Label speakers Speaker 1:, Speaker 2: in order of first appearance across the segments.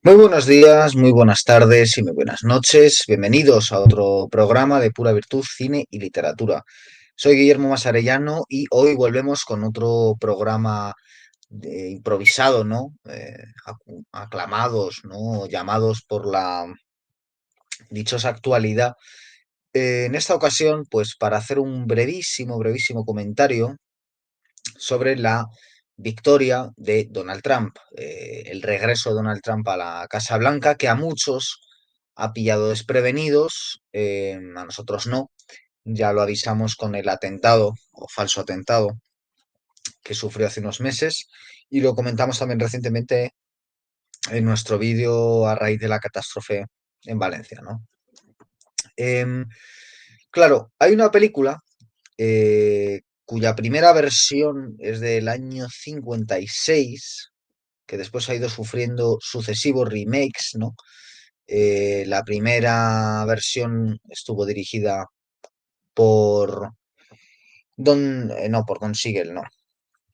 Speaker 1: Muy buenos días, muy buenas tardes y muy buenas noches. Bienvenidos a otro programa de Pura Virtud, Cine y Literatura. Soy Guillermo Masarellano y hoy volvemos con otro programa improvisado, ¿no? Aclamados, ¿no? Llamados por la dichosa actualidad. En esta ocasión, pues para hacer un brevísimo comentario sobre la victoria de Donald Trump, el regreso de Donald Trump a la Casa Blanca, que a muchos ha pillado desprevenidos, a nosotros no. Ya lo avisamos con el atentado o falso atentado que sufrió hace unos meses y lo comentamos también recientemente en nuestro vídeo a raíz de la catástrofe en Valencia, ¿no? Em, claro, hay una película cuya primera versión es del año 56, que después ha ido sufriendo sucesivos remakes, ¿no? La primera versión estuvo dirigida por no, por Don Siegel, no.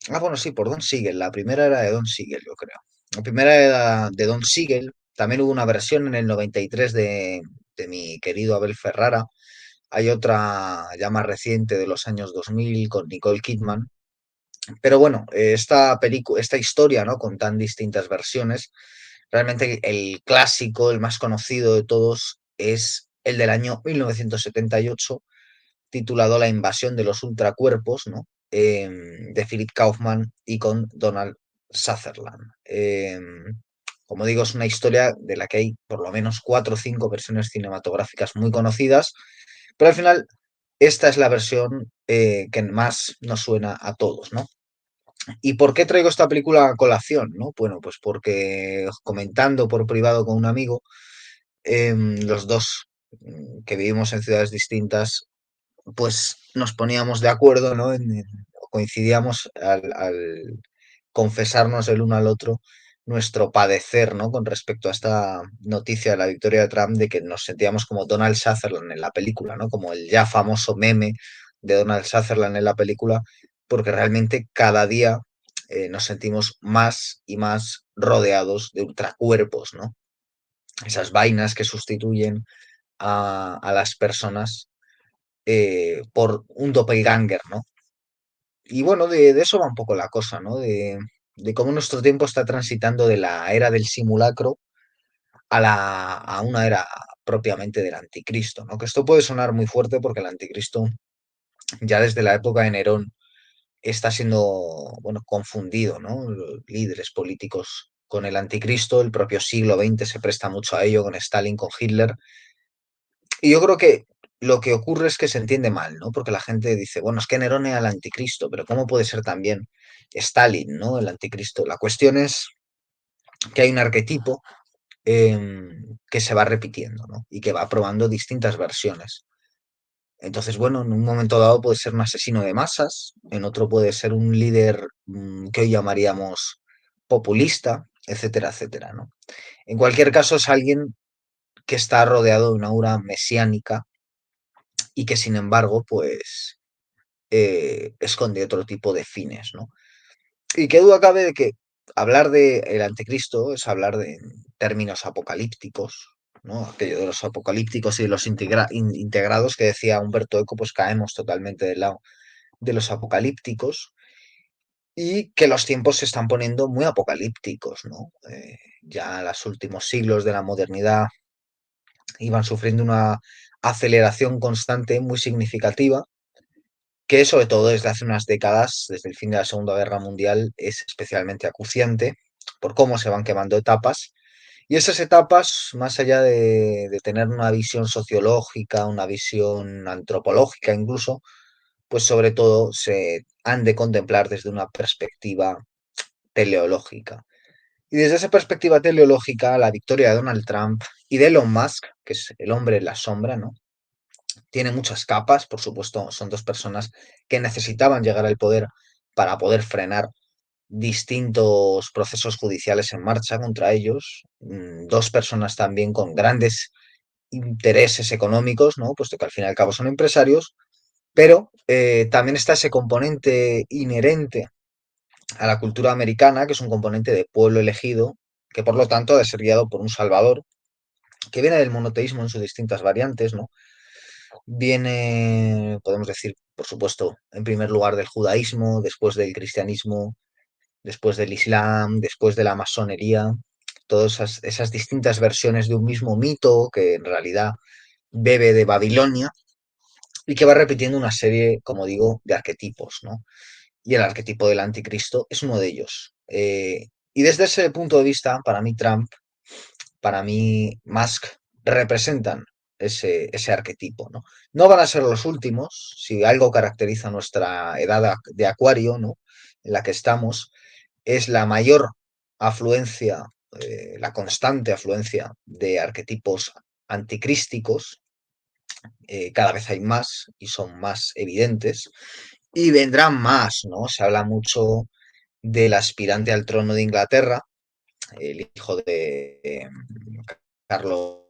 Speaker 1: Ah, bueno, sí, por Don Siegel. La primera era de Don Siegel, yo creo. La primera era de Don Siegel. También hubo una versión en el 93 de mi querido Abel Ferrara. Hay otra ya más reciente de los años 2000 con Nicole Kidman. Pero bueno, esta historia, ¿no? Con tan distintas versiones, realmente el clásico, el más conocido de todos, es el del año 1978, titulado La invasión de los ultracuerpos, ¿no? De Philip Kaufman y con Donald Sutherland. Como digo, es una historia de la que hay por lo menos cuatro o cinco versiones cinematográficas muy conocidas, pero al final esta es la versión que más nos suena a todos, ¿no? ¿Y por qué traigo esta película a colación? ¿No? Bueno, pues porque comentando por privado con un amigo, los dos que vivimos en ciudades distintas, pues nos poníamos de acuerdo, ¿no? Coincidíamos al confesarnos el uno al otro nuestro padecer, ¿no? Con respecto a esta noticia de la victoria de Trump, de que nos sentíamos como Donald Sutherland en la película, ¿no? Como el ya famoso meme de Donald Sutherland en la película, porque realmente cada día nos sentimos más y más rodeados de ultracuerpos, ¿no? Esas vainas que sustituyen a las personas por un doppelganger, ¿no? Y bueno, de eso va un poco la cosa, ¿no? De cómo nuestro tiempo está transitando de la era del simulacro a una era propiamente del anticristo, ¿no? Que esto puede sonar muy fuerte porque el anticristo ya desde la época de Nerón está siendo, bueno, confundido, ¿no? Los líderes políticos con el anticristo, el propio siglo XX se presta mucho a ello, con Stalin, con Hitler. Y yo creo que lo que ocurre es que se entiende mal, ¿no? Porque la gente dice, bueno, es que Nerón era el anticristo, pero ¿cómo puede ser también Stalin, ¿no? El anticristo. La cuestión es que hay un arquetipo que se va repitiendo, ¿no? Y que va probando distintas versiones. Entonces, bueno, en un momento dado puede ser un asesino de masas, en otro puede ser un líder que hoy llamaríamos populista, etcétera, etcétera, ¿no? En cualquier caso, es alguien que está rodeado de una aura mesiánica y que, sin embargo, pues esconde otro tipo de fines, ¿no? Y qué duda cabe de que hablar de el anticristo es hablar de términos apocalípticos, ¿no? Aquello de los apocalípticos y de los integrados que decía Humberto Eco, pues caemos totalmente del lado de los apocalípticos y que los tiempos se están poniendo muy apocalípticos, ¿no? Ya los últimos siglos de la modernidad iban sufriendo una aceleración constante muy significativa que sobre todo desde hace unas décadas, desde el fin de la Segunda Guerra Mundial, es especialmente acuciante por cómo se van quemando etapas. Y esas etapas, más allá de tener una visión sociológica, una visión antropológica incluso, pues sobre todo se han de contemplar desde una perspectiva teleológica. Y desde esa perspectiva teleológica, la victoria de Donald Trump y de Elon Musk, que es el hombre en la sombra, ¿no? Tiene muchas capas, por supuesto, son dos personas que necesitaban llegar al poder para poder frenar distintos procesos judiciales en marcha contra ellos, dos personas también con grandes intereses económicos, ¿no? Puesto que al fin y al cabo son empresarios, pero también está ese componente inherente a la cultura americana, que es un componente de pueblo elegido, que por lo tanto ha de ser guiado por un Salvador, que viene del monoteísmo en sus distintas variantes, ¿no? Viene, podemos decir, por supuesto, en primer lugar del judaísmo, después del cristianismo, después del islam, después de la masonería, todas esas distintas versiones de un mismo mito que en realidad bebe de Babilonia y que va repitiendo una serie, como digo, de arquetipos, ¿no? Y el arquetipo del anticristo es uno de ellos. Y desde ese punto de vista, para mí Trump, para mí Musk representan ese arquetipo, ¿no? No van a ser los últimos, si algo caracteriza nuestra edad de acuario, ¿no? En la que estamos, es la mayor afluencia, la constante afluencia de arquetipos anticrísticos, cada vez hay más y son más evidentes, y vendrán más, ¿no? Se habla mucho del aspirante al trono de Inglaterra, el hijo de Carlos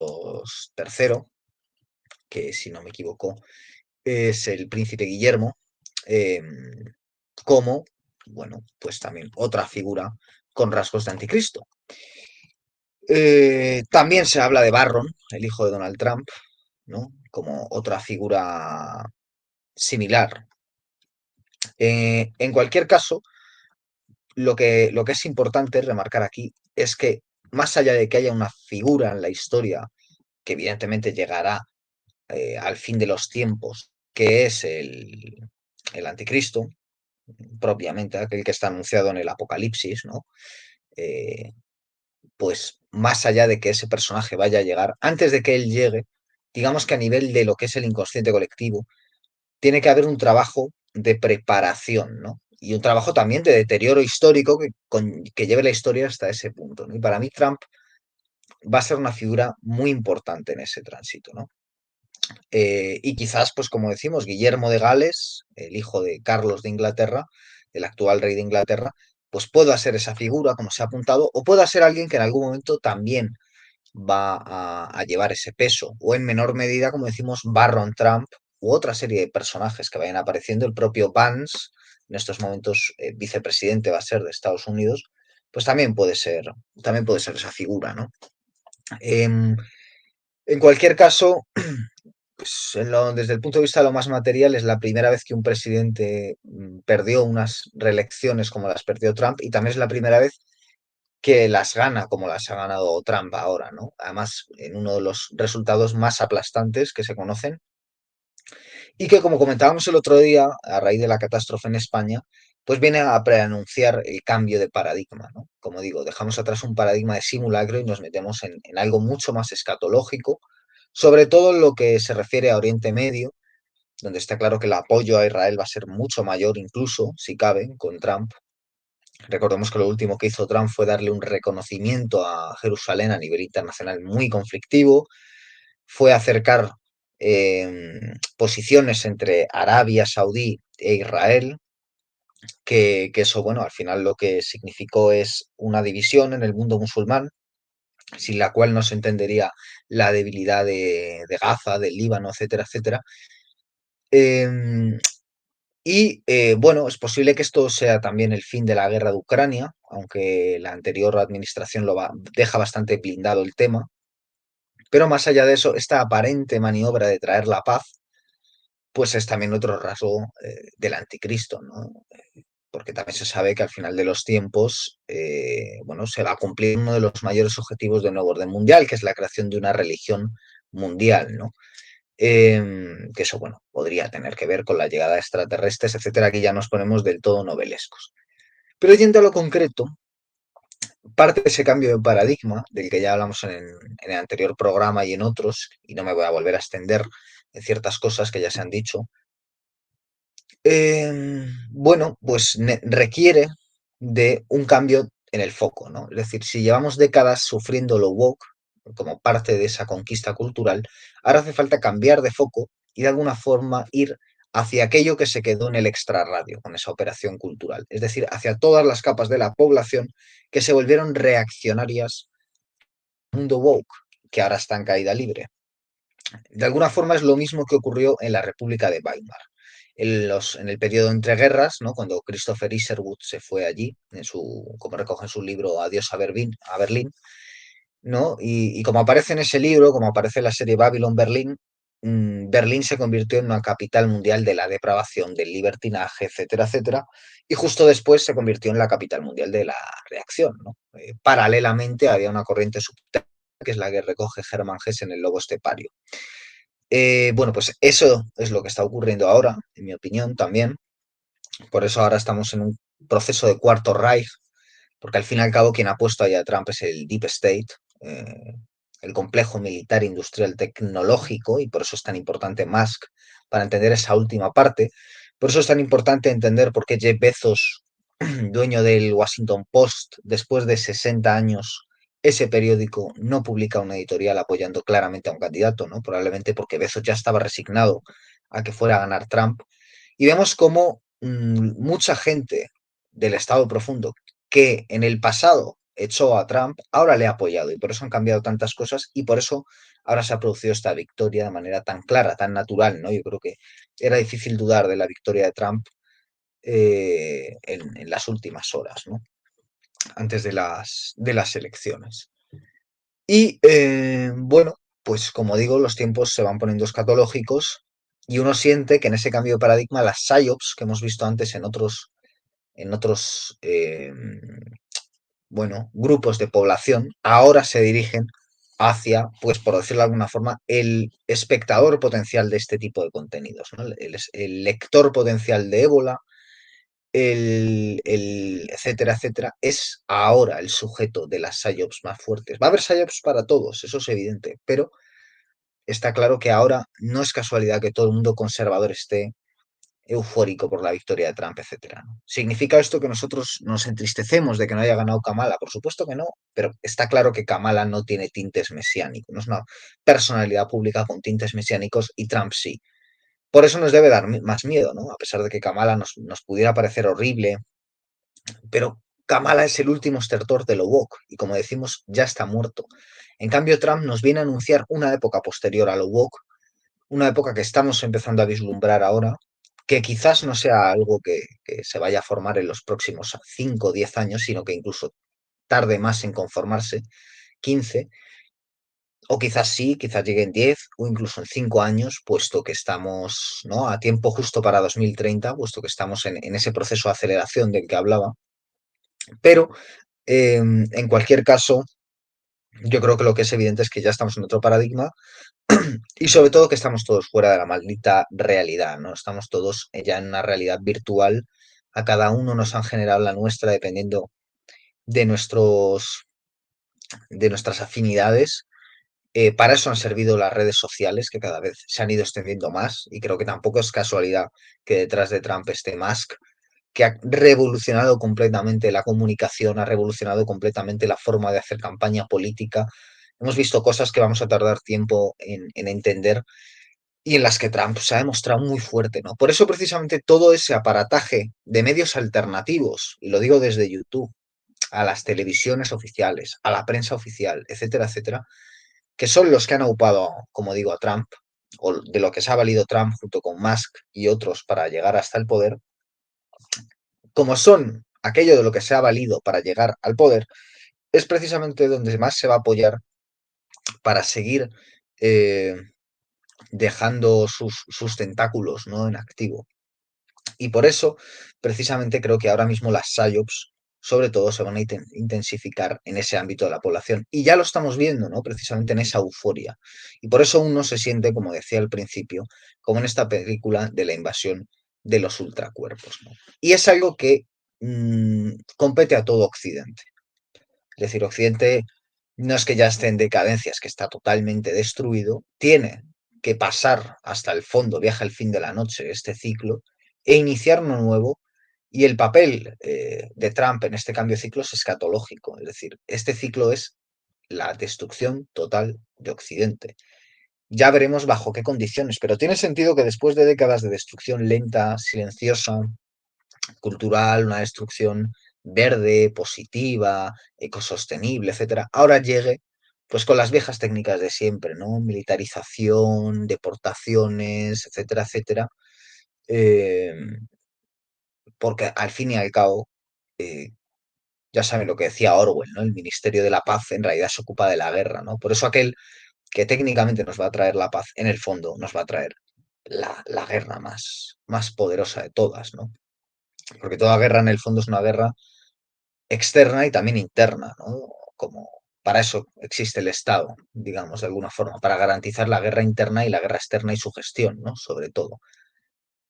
Speaker 1: III, que si no me equivoco es el príncipe Guillermo, eh, como, bueno, pues también otra figura con rasgos de anticristo. También se habla de Barron, el hijo de Donald Trump, ¿no? Como otra figura similar. En cualquier caso, lo que es importante remarcar aquí es que más allá de que haya una figura en la historia que evidentemente llegará al fin de los tiempos, que es el anticristo, propiamente aquel que está anunciado en el Apocalipsis, ¿no? Eh, pues más allá de que ese personaje vaya a llegar, antes de que él llegue, digamos que a nivel de lo que es el inconsciente colectivo, tiene que haber un trabajo de preparación, ¿no? Y un trabajo también de deterioro histórico que lleve la historia hasta ese punto, ¿no? Y para mí Trump va a ser una figura muy importante en ese tránsito, ¿no? Y quizás, pues como decimos, Guillermo de Gales, el hijo de Carlos de Inglaterra, el actual rey de Inglaterra, pues pueda ser esa figura, como se ha apuntado, o pueda ser alguien que en algún momento también va a llevar ese peso, o en menor medida, como decimos, Barron Trump, u otra serie de personajes que vayan apareciendo, el propio Vance, en estos momentos vicepresidente va a ser de Estados Unidos, pues también puede ser esa figura, ¿no? En cualquier caso, pues desde el punto de vista de lo más material, es la primera vez que un presidente perdió unas reelecciones como las perdió Trump y también es la primera vez que las gana como las ha ganado Trump ahora, ¿no? Además, en uno de los resultados más aplastantes que se conocen y que, como comentábamos el otro día, a raíz de la catástrofe en España, pues viene a preanunciar el cambio de paradigma, ¿no? Como digo, dejamos atrás un paradigma de simulacro y nos metemos en algo mucho más escatológico, sobre todo en lo que se refiere a Oriente Medio, donde está claro que el apoyo a Israel va a ser mucho mayor, incluso, si cabe, con Trump. Recordemos que lo último que hizo Trump fue darle un reconocimiento a Jerusalén a nivel internacional muy conflictivo, fue acercar posiciones entre Arabia Saudí e Israel, que eso, bueno, al final lo que significó es una división en el mundo musulmán, sin la cual no se entendería la debilidad de Gaza, del Líbano, etcétera, etcétera. Eh, bueno, es posible que esto sea también el fin de la guerra de Ucrania, aunque la anterior administración deja bastante blindado el tema. Pero más allá de eso, esta aparente maniobra de traer la paz, pues es también otro rasgo del anticristo, ¿no? Porque también se sabe que al final de los tiempos, bueno, se va a cumplir uno de los mayores objetivos del nuevo orden mundial, que es la creación de una religión mundial, ¿no? Que eso, bueno, podría tener que ver con la llegada de extraterrestres, etcétera. Aquí ya nos ponemos del todo novelescos. Pero yendo a lo concreto, parte de ese cambio de paradigma, del que ya hablamos en el anterior programa y en otros, y no me voy a volver a extender en ciertas cosas que ya se han dicho, bueno, pues requiere de un cambio en el foco, ¿no? Es decir, si llevamos décadas sufriendo lo woke como parte de esa conquista cultural, ahora hace falta cambiar de foco y de alguna forma ir hacia aquello que se quedó en el extrarradio con esa operación cultural, es decir, hacia todas las capas de la población que se volvieron reaccionarias al mundo woke, que ahora está en caída libre. De alguna forma es lo mismo que ocurrió en la República de Weimar. en el periodo entre guerras, ¿no? Cuando Christopher Isherwood se fue allí, como recoge en su libro Adiós a Berlín, ¿no? Y como aparece en ese libro, como aparece en la serie Babylon Berlín, Berlín se convirtió en una capital mundial de la depravación, del libertinaje, etcétera, etcétera, y justo después se convirtió en la capital mundial de la reacción, ¿no? Paralelamente había una corriente subterránea, que es la que recoge Hermann Hesse en El lobo estepario. Bueno, pues eso es lo que está ocurriendo ahora, en mi opinión, también. Por eso ahora estamos en un proceso de cuarto Reich, porque al fin y al cabo quien ha puesto ahí a Trump es el Deep State, eh, el complejo militar industrial tecnológico, y por eso es tan importante Musk para entender esa última parte. Por eso es tan importante entender por qué Jeff Bezos, dueño del Washington Post, después de 60 años, ese periódico no publica una editorial apoyando claramente a un candidato, ¿no? Probablemente porque Bezos ya estaba resignado a que fuera a ganar Trump. Y vemos cómo mucha gente del Estado profundo que en el pasado echó a Trump, ahora le ha apoyado y por eso han cambiado tantas cosas y por eso ahora se ha producido esta victoria de manera tan clara, tan natural, ¿no? Yo creo que era difícil dudar de la victoria de Trump en las últimas horas, ¿no? Antes de las elecciones. Y bueno, pues como digo, los tiempos se van poniendo escatológicos y uno siente que en ese cambio de paradigma las psyops que hemos visto antes en otros bueno, grupos de población ahora se dirigen hacia, pues por decirlo de alguna forma, el espectador potencial de este tipo de contenidos, ¿no? El lector potencial de ébola, etcétera, etcétera, es ahora el sujeto de las psyops más fuertes. Va a haber psyops para todos, eso es evidente, pero está claro que ahora no es casualidad que todo el mundo conservador esté eufórico por la victoria de Trump, etcétera, ¿no? ¿Significa esto que nosotros nos entristecemos de que no haya ganado Kamala? Por supuesto que no, pero está claro que Kamala no tiene tintes mesiánicos, no es una personalidad pública con tintes mesiánicos y Trump sí. Por eso nos debe dar más miedo, ¿no? A pesar de que Kamala nos pudiera parecer horrible, pero Kamala es el último estertor de lo woke y como decimos, ya está muerto. En cambio, Trump nos viene a anunciar una época posterior a lo woke, una época que estamos empezando a vislumbrar ahora, que quizás no sea algo que se vaya a formar en los próximos 5 o 10 años, sino que incluso tarde más en conformarse, 15, o quizás sí, quizás llegue en 10 o incluso en 5 años, puesto que estamos, ¿no?, a tiempo justo para 2030, puesto que estamos en ese proceso de aceleración del que hablaba. Pero en cualquier caso, yo creo que lo que es evidente es que ya estamos en otro paradigma y sobre todo que estamos todos fuera de la maldita realidad, ¿no? Estamos todos ya en una realidad virtual. A cada uno nos han generado la nuestra dependiendo de de nuestras afinidades. Para eso han servido las redes sociales, que cada vez se han ido extendiendo más, y creo que tampoco es casualidad que detrás de Trump esté Musk, que ha revolucionado completamente la comunicación, ha revolucionado completamente la forma de hacer campaña política. Hemos visto cosas que vamos a tardar tiempo en entender y en las que Trump se ha demostrado muy fuerte, ¿no? Por eso precisamente todo ese aparataje de medios alternativos, y lo digo desde YouTube, a las televisiones oficiales, a la prensa oficial, etcétera, etcétera, que son los que han aupado, como digo, a Trump, o de lo que se ha valido Trump junto con Musk y otros para llegar hasta el poder, como son aquello de lo que se ha valido para llegar al poder, es precisamente donde más se va a apoyar para seguir eh, dejando sus tentáculos, ¿no?, en activo. Y por eso, precisamente, creo que ahora mismo las PSYOPs, sobre todo, se van a intensificar en ese ámbito de la población. Y ya lo estamos viendo, ¿no? Precisamente en esa euforia. Y por eso uno se siente, como decía al principio, como en esta película de la invasión de los ultracuerpos, ¿no? Y es algo que compete a todo Occidente. Es decir, Occidente no es que ya esté en decadencia, es que está totalmente destruido, tiene que pasar hasta el fondo, viaja el fin de la noche, este ciclo, e iniciar uno nuevo. Y el papel de Trump en este cambio de ciclo es escatológico, es decir, este ciclo es la destrucción total de Occidente. Ya veremos bajo qué condiciones, pero tiene sentido que después de décadas de destrucción lenta, silenciosa, cultural, una destrucción verde, positiva, ecosostenible, etcétera, ahora llegue pues con las viejas técnicas de siempre, ¿no? Militarización, deportaciones, etcétera, etcétera. eh, porque al fin y al cabo, eh, ya saben lo que decía Orwell, ¿no? El Ministerio de la Paz en realidad se ocupa de la guerra, ¿no? Por eso aquel que técnicamente nos va a traer la paz, en el fondo nos va a traer la guerra más poderosa de todas, ¿no? Porque toda guerra en el fondo es una guerra externa y también interna, ¿no? Como para eso existe el Estado, digamos, de alguna forma, para garantizar la guerra interna y la guerra externa y su gestión, ¿no? Sobre todo.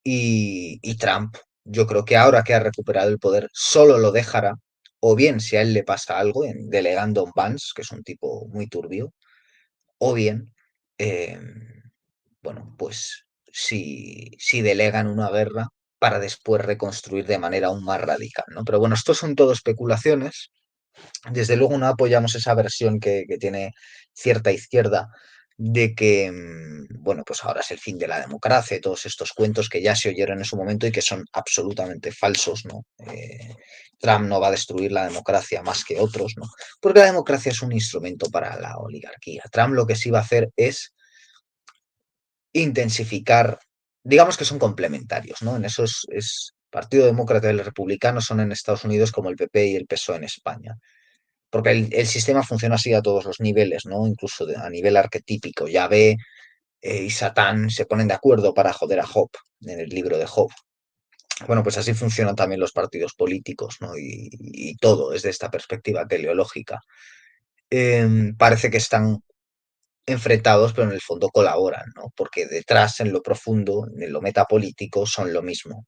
Speaker 1: Y Trump, yo creo que ahora que ha recuperado el poder, solo lo dejará, o bien si a él le pasa algo, delegando a Vance, que es un tipo muy turbio, o bien, eh, bueno, pues si delegan una guerra para después reconstruir de manera aún más radical, ¿no? Pero bueno, esto son todo especulaciones. Desde luego no apoyamos esa versión que tiene cierta izquierda de que, bueno, pues ahora es el fin de la democracia y todos estos cuentos que ya se oyeron en su momento y que son absolutamente falsos, ¿no? Trump no va a destruir la democracia más que otros, ¿no? Porque la democracia es un instrumento para la oligarquía. Trump lo que sí va a hacer es intensificar, digamos que son complementarios, ¿no? En eso es Partido Demócrata y el Republicano son en Estados Unidos como el PP y el PSOE en España porque el sistema funciona así a todos los niveles, ¿no? Incluso a nivel arquetípico. Yahvé y Satán se ponen de acuerdo para joder a Job en el libro de Job. Bueno, pues así funcionan también los partidos políticos, ¿no? Y todo desde esta perspectiva teleológica. Parece que están enfrentados, pero en el fondo colaboran, ¿no? Porque detrás, en lo profundo, en lo metapolítico, son lo mismo.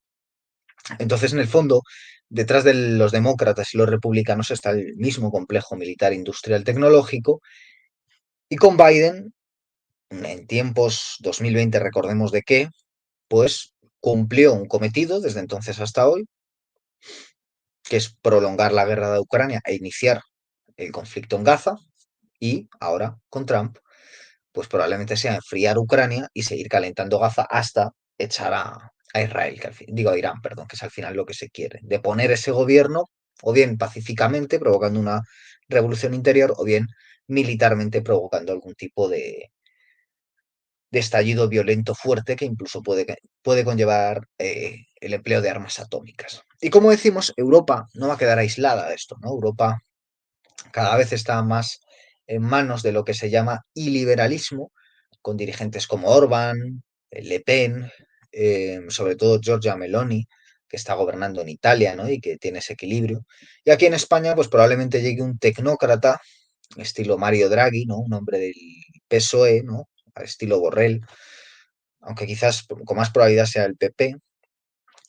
Speaker 1: Entonces, en el fondo, detrás de los demócratas y los republicanos está el mismo complejo militar industrial tecnológico y con Biden, en tiempos 2020, recordemos de qué, pues cumplió un cometido desde entonces hasta hoy, que es prolongar la guerra de Ucrania e iniciar el conflicto en Gaza y ahora con Trump, pues probablemente sea enfriar Ucrania y seguir calentando Gaza hasta echar a Israel, que digo a Irán, perdón, que es al final lo que se quiere, de poner ese gobierno o bien pacíficamente provocando una revolución interior o bien militarmente provocando algún tipo de estallido violento fuerte que incluso puede conllevar el empleo de armas atómicas. Y como decimos, Europa no va a quedar aislada de esto, ¿no? Europa cada vez está más en manos de lo que se llama iliberalismo, con dirigentes como Orbán, Le Pen, sobre todo Giorgia Meloni, que está gobernando en Italia, ¿no? Y que tiene ese equilibrio. Y aquí en España, pues probablemente llegue un tecnócrata, estilo Mario Draghi, ¿no? Un hombre del PSOE, ¿no? Al estilo Borrell, aunque quizás con más probabilidad sea el PP,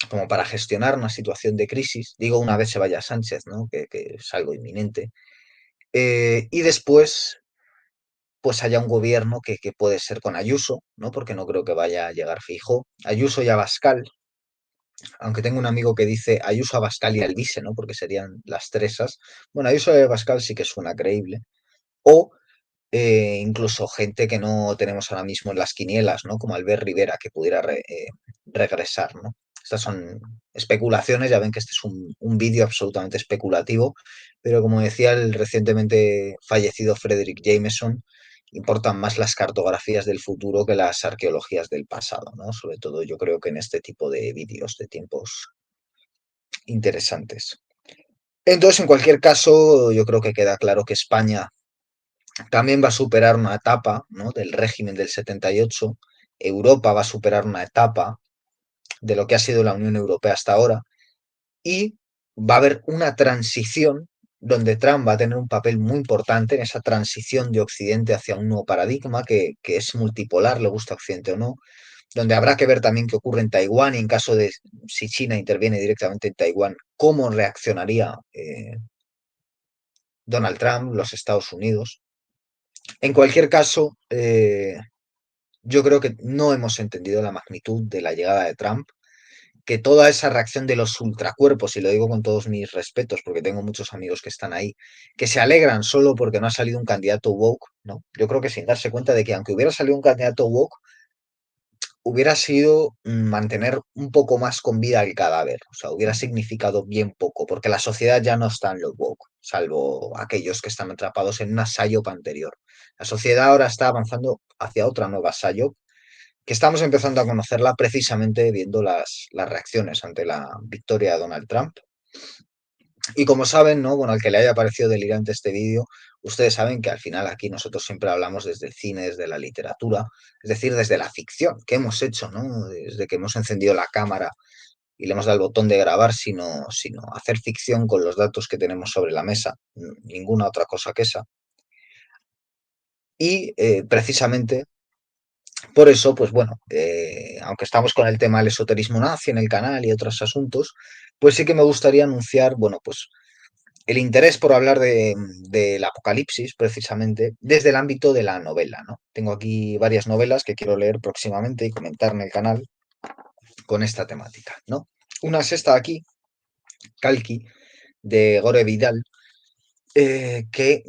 Speaker 1: como para gestionar una situación de crisis. Digo, una vez se vaya Sánchez, ¿no? Que es algo inminente. Y después, pues haya un gobierno que puede ser con Ayuso, ¿no? Porque no creo que vaya a llegar fijo. Ayuso y Abascal, aunque tengo un amigo que dice Ayuso, Abascal y Alvise, ¿no? Porque serían las tresas. Bueno, Ayuso y Abascal sí que suena creíble. O incluso gente que no tenemos ahora mismo en las quinielas, ¿no? Como Albert Rivera, que pudiera regresar, ¿no? Estas son especulaciones, ya ven que este es un vídeo absolutamente especulativo, pero como decía el recientemente fallecido Frederick Jameson, importan más las cartografías del futuro que las arqueologías del pasado, ¿no? Sobre todo yo creo que en este tipo de vídeos de tiempos interesantes. Entonces, en cualquier caso, yo creo que queda claro que España también va a superar una etapa, ¿no? Del régimen del 78. Europa va a superar una etapa de lo que ha sido la Unión Europea hasta ahora y va a haber una transición donde Trump va a tener un papel muy importante en esa transición de Occidente hacia un nuevo paradigma que es multipolar, le gusta Occidente o no, donde habrá que ver también qué ocurre en Taiwán y en caso de si China interviene directamente en Taiwán, cómo reaccionaría Donald Trump, los Estados Unidos. En cualquier caso, yo creo que no hemos entendido la magnitud de la llegada de Trump, que toda esa reacción de los ultracuerpos, y lo digo con todos mis respetos, porque tengo muchos amigos que están ahí, que se alegran solo porque no ha salido un candidato woke, ¿no? Yo creo que sin darse cuenta de que aunque hubiera salido un candidato woke, hubiera sido mantener un poco más con vida el cadáver, o sea, hubiera significado bien poco, porque la sociedad ya no está en los woke, salvo aquellos que están atrapados en una psyop anterior. La sociedad ahora está avanzando hacia otra nueva psyop que estamos empezando a conocerla precisamente viendo las reacciones ante la victoria de Donald Trump. Y como saben, ¿no? Bueno, al que le haya parecido delirante este vídeo, ustedes saben que al final aquí nosotros siempre hablamos desde el cine, desde la literatura, es decir, desde la ficción que hemos hecho, ¿no? Desde que hemos encendido la cámara y le hemos dado el botón de grabar, sino hacer ficción con los datos que tenemos sobre la mesa, ninguna otra cosa que esa. Y precisamente por eso, pues bueno, aunque estamos con el tema del esoterismo nazi en el canal y otros asuntos, pues sí que me gustaría anunciar, bueno, pues el interés por hablar del apocalipsis, precisamente, desde el ámbito de la novela, ¿no? Tengo aquí varias novelas que quiero leer próximamente y comentar en el canal con esta temática, ¿no? Una es esta de aquí, Kalki, de Gore Vidal,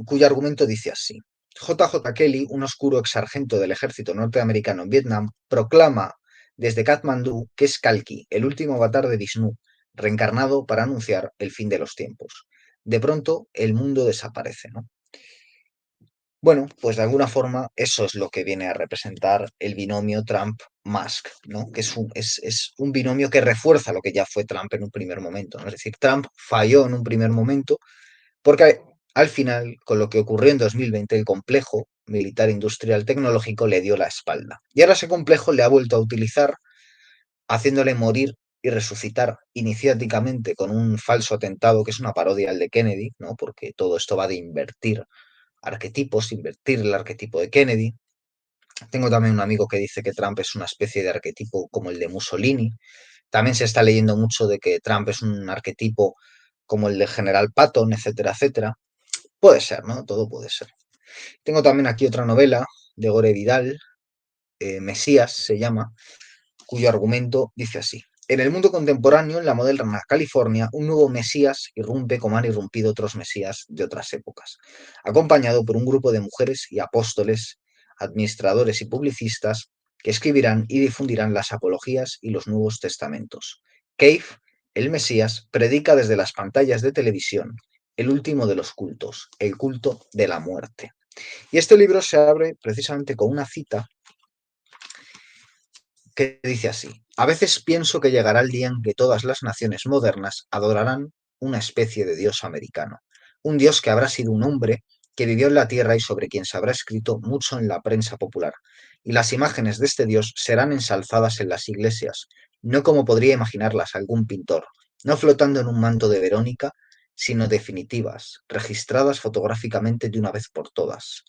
Speaker 1: cuyo argumento dice así. J. J. Kelly, un oscuro ex sargento del ejército norteamericano en Vietnam, proclama desde Katmandú que es Kalki, el último avatar de Vishnu, reencarnado para anunciar el fin de los tiempos. De pronto, el mundo desaparece, ¿no? Bueno, pues de alguna forma eso es lo que viene a representar el binomio Trump-Musk, ¿no? Que es un binomio que refuerza lo que ya fue Trump en un primer momento, ¿no? Es decir, Trump falló en un primer momento porque al final, con lo que ocurrió en 2020, el complejo militar industrial tecnológico le dio la espalda. Y ahora ese complejo le ha vuelto a utilizar, haciéndole morir y resucitar iniciáticamente con un falso atentado que es una parodia al de Kennedy, ¿no? Porque todo esto va de invertir arquetipos, invertir el arquetipo de Kennedy. Tengo también un amigo que dice que Trump es una especie de arquetipo como el de Mussolini. También se está leyendo mucho de que Trump es un arquetipo como el del general Patton, etcétera, etcétera. Puede ser, ¿no? Todo puede ser. Tengo también aquí otra novela de Gore Vidal, Mesías se llama, cuyo argumento dice así. En el mundo contemporáneo, en la moderna California, un nuevo Mesías irrumpe como han irrumpido otros Mesías de otras épocas, acompañado por un grupo de mujeres y apóstoles, administradores y publicistas que escribirán y difundirán las apologías y los nuevos testamentos. Cave, el Mesías, predica desde las pantallas de televisión el último de los cultos, el culto de la muerte. Y este libro se abre precisamente con una cita que dice así: a veces pienso que llegará el día en que todas las naciones modernas adorarán una especie de dios americano, un dios que habrá sido un hombre que vivió en la tierra y sobre quien se habrá escrito mucho en la prensa popular, y las imágenes de este dios serán ensalzadas en las iglesias, no como podría imaginarlas algún pintor, no flotando en un manto de Verónica, sino definitivas, registradas fotográficamente de una vez por todas.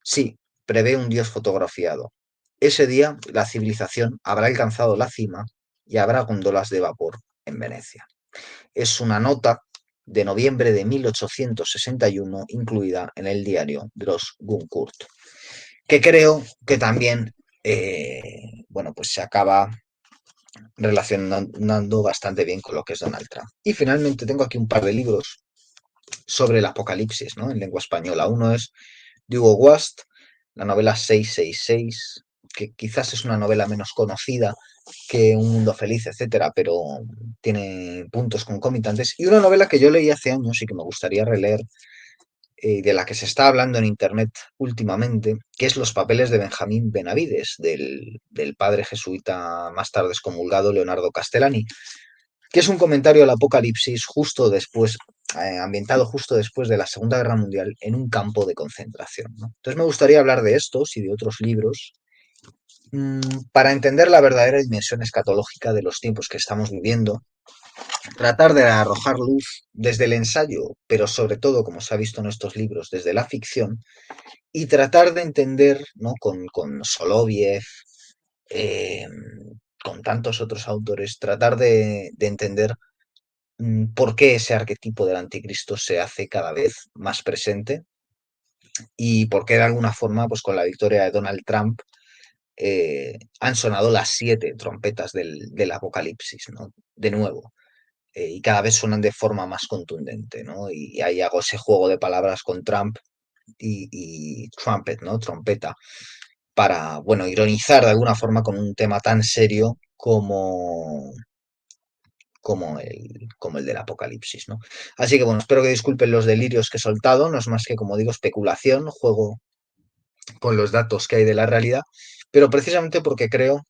Speaker 1: Sí, prevé un dios fotografiado. Ese día la civilización habrá alcanzado la cima y habrá góndolas de vapor en Venecia. Es una nota de noviembre de 1861 incluida en el diario de los Guncourt, que creo que también, bueno, pues se acaba relacionando bastante bien con lo que es Donald Trump. Y finalmente tengo aquí un par de libros sobre el apocalipsis, ¿no? En lengua española. Uno es de Hugo Wast, la novela 666, que quizás es una novela menos conocida que Un Mundo Feliz, etcétera, pero tiene puntos concomitantes. Y una novela que yo leí hace años y que me gustaría releer, de la que se está hablando en internet últimamente, que es Los papeles de Benjamín Benavides, del padre jesuita más tarde excomulgado Leonardo Castellani, que es un comentario al apocalipsis justo después, ambientado justo después de la Segunda Guerra Mundial en un campo de concentración, ¿no? Entonces me gustaría hablar de estos y de otros libros, para entender la verdadera dimensión escatológica de los tiempos que estamos viviendo, tratar de arrojar luz desde el ensayo, pero sobre todo, como se ha visto en estos libros, desde la ficción, y tratar de entender, ¿no? Con Soloviev, eh, con tantos otros autores, tratar de entender por qué ese arquetipo del anticristo se hace cada vez más presente y por qué de alguna forma, pues con la victoria de Donald Trump, han sonado las 7 trompetas del apocalipsis, ¿no? De nuevo. Y cada vez suenan de forma más contundente, ¿no? Y ahí hago ese juego de palabras con Trump y trumpet, ¿no? Trompeta, para, bueno, ironizar de alguna forma con un tema tan serio como el del apocalipsis, ¿no? Así que bueno, espero que disculpen los delirios que he soltado, no es más que, como digo, especulación, juego con los datos que hay de la realidad, pero precisamente porque creo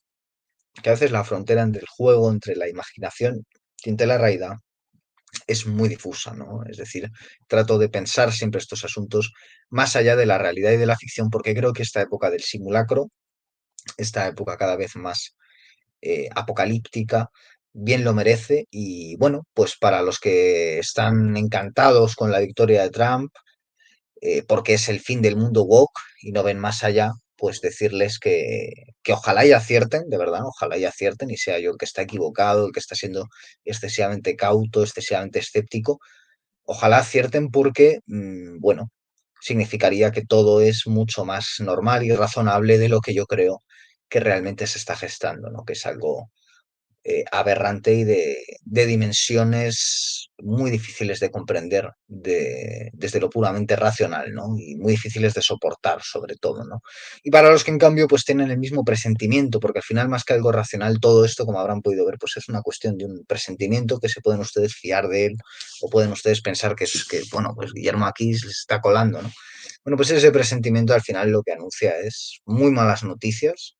Speaker 1: que a veces la frontera entre el juego, entre la imaginación y entre la realidad es muy difusa, ¿no? Es decir, trato de pensar siempre estos asuntos más allá de la realidad y de la ficción, porque creo que esta época del simulacro, esta época cada vez más apocalíptica, bien lo merece. Y bueno, pues para los que están encantados con la victoria de Trump, porque es el fin del mundo woke y no ven más allá, pues decirles que ojalá y acierten, de verdad, ojalá y acierten y sea yo el que está equivocado, el que está siendo excesivamente cauto, excesivamente escéptico. Ojalá acierten porque, bueno, significaría que todo es mucho más normal y razonable de lo que yo creo que realmente se está gestando, ¿no? Que es algo aberrante y de dimensiones muy difíciles de comprender desde lo puramente racional, ¿no? Y muy difíciles de soportar, sobre todo, ¿no? Y para los que en cambio pues tienen el mismo presentimiento, porque al final más que algo racional, todo esto, como habrán podido ver, pues es una cuestión de un presentimiento que se pueden ustedes fiar de él o pueden ustedes pensar que bueno, pues Guillermo aquí se les está colando, ¿no? Bueno, pues ese presentimiento al final lo que anuncia es muy malas noticias,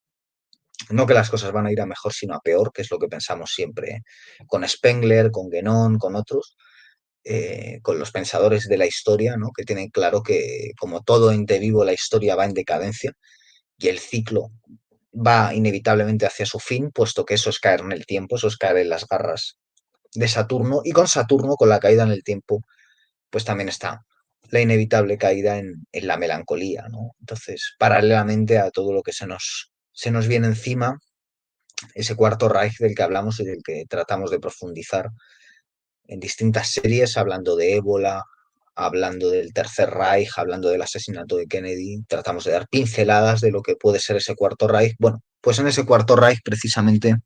Speaker 1: no que las cosas van a ir a mejor, sino a peor, que es lo que pensamos siempre con Spengler, con Guénon, con otros, con los pensadores de la historia, ¿no? Que tienen claro que, como todo ente vivo, la historia va en decadencia y el ciclo va inevitablemente hacia su fin, puesto que eso es caer en el tiempo, eso es caer en las garras de Saturno, y con Saturno, con la caída en el tiempo, pues también está la inevitable caída en la melancolía, ¿no? Entonces, paralelamente a todo lo que se nos viene encima, ese cuarto Reich del que hablamos y del que tratamos de profundizar en distintas series, hablando de ébola, hablando del Tercer Reich, hablando del asesinato de Kennedy, tratamos de dar pinceladas de lo que puede ser ese cuarto Reich. Bueno, pues en ese cuarto Reich precisamente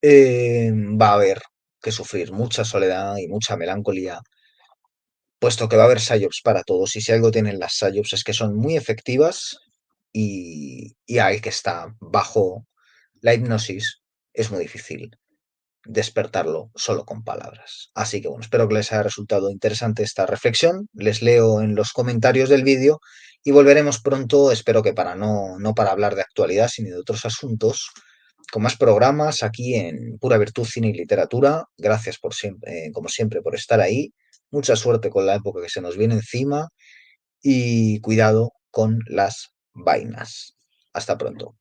Speaker 1: va a haber que sufrir mucha soledad y mucha melancolía, puesto que va a haber psyops para todos, y si algo tienen las psyops es que son muy efectivas y al que está bajo la hipnosis es muy difícil despertarlo solo con palabras. Así que bueno, espero que les haya resultado interesante esta reflexión. Les leo en los comentarios del vídeo y volveremos pronto, espero que para no para hablar de actualidad, sino de otros asuntos, con más programas aquí en Pura Virtud, Cine y Literatura. Gracias por siempre, como siempre, por estar ahí. Mucha suerte con la época que se nos viene encima y cuidado con las vainas. Hasta pronto.